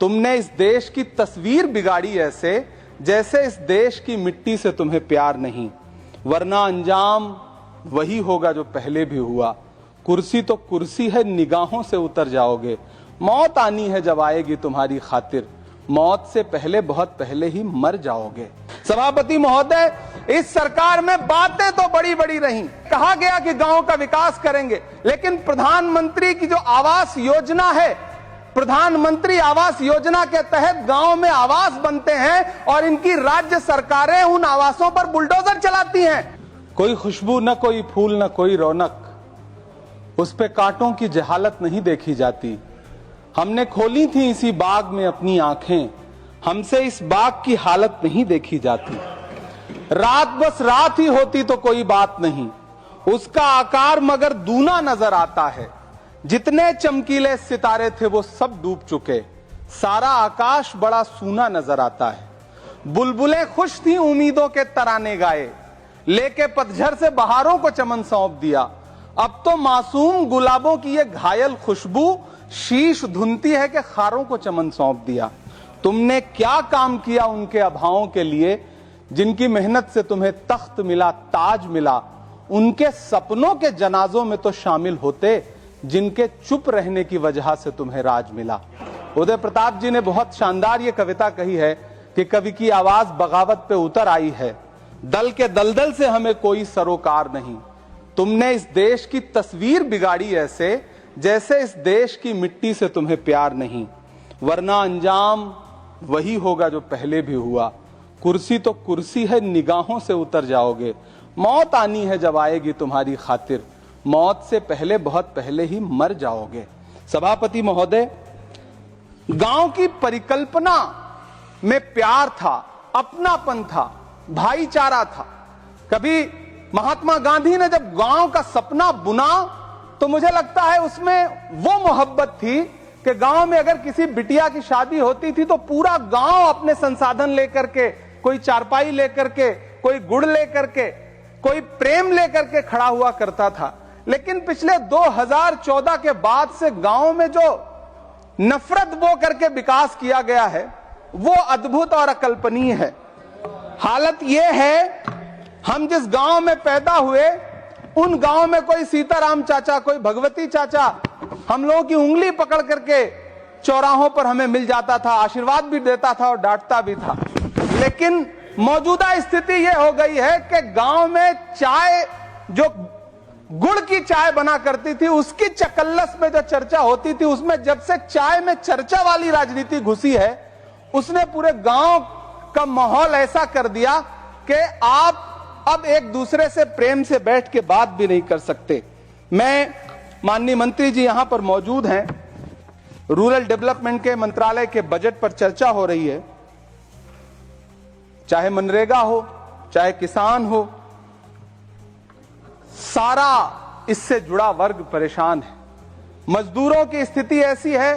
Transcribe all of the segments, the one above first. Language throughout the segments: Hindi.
तुमने इस देश की तस्वीर बिगाड़ी ऐसे जैसे इस देश की मिट्टी से तुम्हें प्यार नहीं, वरना अंजाम वही होगा जो पहले भी हुआ। कुर्सी तो कुर्सी है, निगाहों से उतर जाओगे। मौत आनी है जब आएगी तुम्हारी खातिर, मौत से पहले बहुत पहले ही मर जाओगे। सभापति महोदय, इस सरकार में बातें तो बड़ी बड़ी रही, कहा गया कि गांव का विकास करेंगे, लेकिन प्रधानमंत्री की जो आवास योजना है, प्रधानमंत्री आवास योजना के तहत गांव में आवास बनते हैं और इनकी राज्य सरकारें उन आवासों पर बुलडोजर चलाती हैं। कोई खुशबू न कोई फूल न कोई रौनक, उस पे कांटों की जहालत नहीं देखी जाती। हमने खोली थी इसी बाग में अपनी आंखें, हमसे इस बाग की हालत नहीं देखी जाती। रात बस रात ही होती तो कोई बात नहीं, उसका आकार मगर दूना नजर आता है। जितने चमकीले सितारे थे वो सब डूब चुके, सारा आकाश बड़ा सूना नजर आता है। बुलबुलें खुश थी उम्मीदों के तराने गाए, लेके पतझड़ से बहारों को चमन सौंप दिया। अब तो मासूम गुलाबों की ये घायल खुशबू शीश धुनती है कि खारों को चमन सौंप दिया। तुमने क्या काम किया उनके अभावों के लिए, जिनकी मेहनत से तुम्हें तख्त मिला, ताज मिला। उनके सपनों के जनाजों में तो शामिल होते, जिनके चुप रहने की वजह से तुम्हें राज मिला। उदय प्रताप जी ने बहुत शानदार ये कविता कही है कि कवि की आवाज बगावत पे उतर आई है, दल के दलदल से हमें कोई सरोकार नहीं। तुमने इस देश की तस्वीर बिगाड़ी ऐसे जैसे इस देश की मिट्टी से तुम्हें प्यार नहीं, वरना अंजाम वही होगा जो पहले भी हुआ। कुर्सी तो कुर्सी है, निगाहों से उतर जाओगे। मौत आनी है जब आएगी तुम्हारी खातिर, मौत से पहले बहुत पहले ही मर जाओगे। सभापति महोदय, गांव की परिकल्पना में प्यार था, अपनापन था, भाईचारा था। कभी महात्मा गांधी ने जब गांव का सपना बुना तो मुझे लगता है उसमें वो मोहब्बत थी कि गांव में अगर किसी बिटिया की शादी होती थी तो पूरा गांव अपने संसाधन लेकर के, कोई चारपाई लेकर के, कोई गुड़ लेकर के, कोई प्रेम लेकर के खड़ा हुआ करता था। लेकिन पिछले 2014 के बाद से गांव में जो नफरत बो करके विकास किया गया है वो अद्भुत और अकल्पनीय है। हालत यह है, हम जिस गांव में पैदा हुए उन गांव में कोई सीताराम चाचा, कोई भगवती चाचा हम लोगों की उंगली पकड़ करके चौराहों पर हमें मिल जाता था, आशीर्वाद भी देता था और डांटता भी था। लेकिन मौजूदा स्थिति यह हो गई है कि गांव में चाय, जो गुड़ की चाय बना करती थी, उसकी चकल्लस में जो चर्चा होती थी, उसमें जब से चाय में चर्चा वाली राजनीति घुसी है, उसने पूरे गांव का माहौल ऐसा कर दिया कि आप अब एक दूसरे से प्रेम से बैठ के बात भी नहीं कर सकते। मैं, माननीय मंत्री जी यहां पर मौजूद हैं, रूरल डेवलपमेंट के मंत्रालय के बजट पर चर्चा हो रही है। चाहे मनरेगा हो, चाहे किसान हो, सारा इससे जुड़ा वर्ग परेशान है। मजदूरों की स्थिति ऐसी है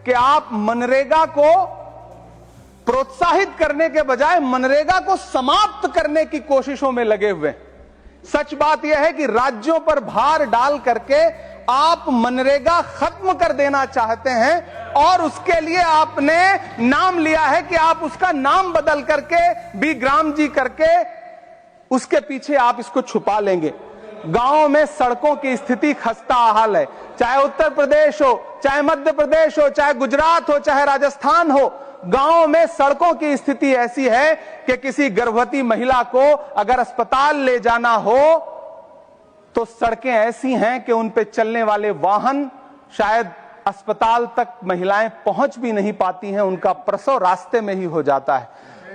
कि आप मनरेगा को प्रोत्साहित करने के बजाय मनरेगा को समाप्त करने की कोशिशों में लगे हुए। सच बात यह है कि राज्यों पर भार डाल करके आप मनरेगा खत्म कर देना चाहते हैं और उसके लिए आपने नाम लिया है कि आप उसका नाम बदल करके बीग्राम जी करके उसके पीछे आप इसको छुपा लेंगे। गांव में सड़कों की स्थिति खस्ता हाल है, चाहे उत्तर प्रदेश हो, चाहे मध्य प्रदेश हो, चाहे गुजरात हो, चाहे राजस्थान हो। गांव में सड़कों की स्थिति ऐसी है कि किसी गर्भवती महिला को अगर अस्पताल ले जाना हो तो सड़कें ऐसी हैं कि उन पे चलने वाले वाहन शायद अस्पताल तक महिलाएं पहुंच भी नहीं पाती हैं, उनका प्रसव रास्ते में ही हो जाता है।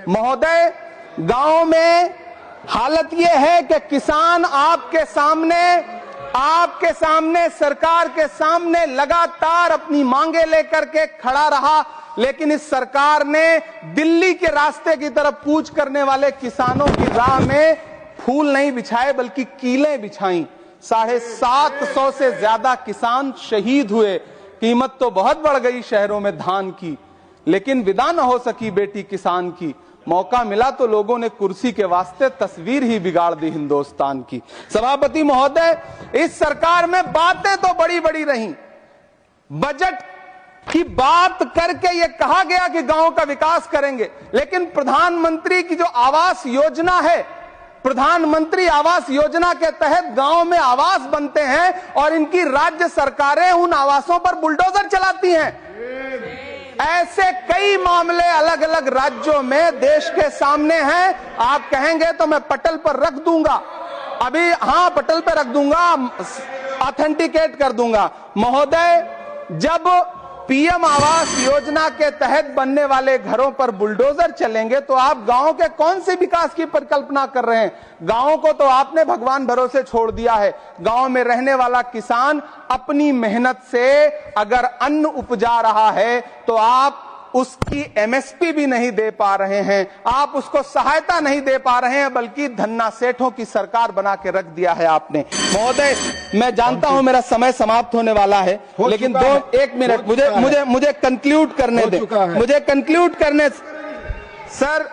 महोदय, गांव में हालत यह है कि किसान आपके सामने सरकार के सामने लगातार अपनी मांगे लेकर के खड़ा रहा, लेकिन इस सरकार ने दिल्ली के रास्ते की तरफ कूच करने वाले किसानों की राह में फूल नहीं बिछाए बल्कि कीलें बिछाई। 750 से ज्यादा किसान शहीद हुए। कीमत तो बहुत बढ़ गई शहरों में धान की, लेकिन विदा न हो सकी बेटी किसान की। मौका मिला तो लोगों ने कुर्सी के वास्ते तस्वीर ही बिगाड़ दी हिंदुस्तान की। सभापति महोदय, इस सरकार में बातें तो बड़ी बड़ी रही, बजट कि बात करके ये कहा गया कि गांव का विकास करेंगे, लेकिन प्रधानमंत्री की जो आवास योजना है, प्रधानमंत्री आवास योजना के तहत गांव में आवास बनते हैं और इनकी राज्य सरकारें उन आवासों पर बुलडोजर चलाती हैं। ऐसे कई मामले अलग अलग राज्यों में देश के सामने हैं। आप कहेंगे तो मैं पटल पर रख दूंगा, अभी हां पटल पर रख दूंगा, ऑथेंटिकेट कर दूंगा। महोदय, जब पीएम आवास योजना के तहत बनने वाले घरों पर बुलडोजर चलेंगे तो आप गांव के कौन से विकास की परिकल्पना कर रहे हैं? गांव को तो आपने भगवान भरोसे छोड़ दिया है। गांव में रहने वाला किसान अपनी मेहनत से अगर अन्न उपजा रहा है तो आप उसकी एमएसपी भी नहीं दे पा रहे हैं, आप उसको सहायता नहीं दे पा रहे हैं, बल्कि धन्ना सेठों की सरकार बना के रख दिया है आपने। महोदय, मैं जानता हूं मेरा समय समाप्त होने वाला है, लेकिन एक मिनट मुझे कंक्लूड करने दें, मुझे कंक्लूड करने। सर,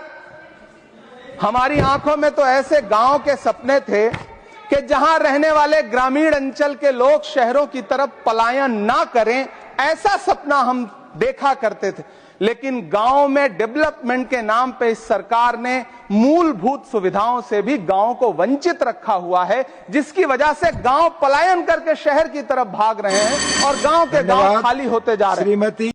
हमारी आंखों में तो ऐसे गांव के सपने थे कि जहां रहने वाले ग्रामीण अंचल के लोग शहरों की तरफ पलायन ना करें, ऐसा सपना हम देखा करते थे। लेकिन गांव में डेवलपमेंट के नाम पे इस सरकार ने मूलभूत सुविधाओं से भी गांव को वंचित रखा हुआ है, जिसकी वजह से गांव पलायन करके शहर की तरफ भाग रहे हैं और गांव के गांव खाली होते जा रहे हैं।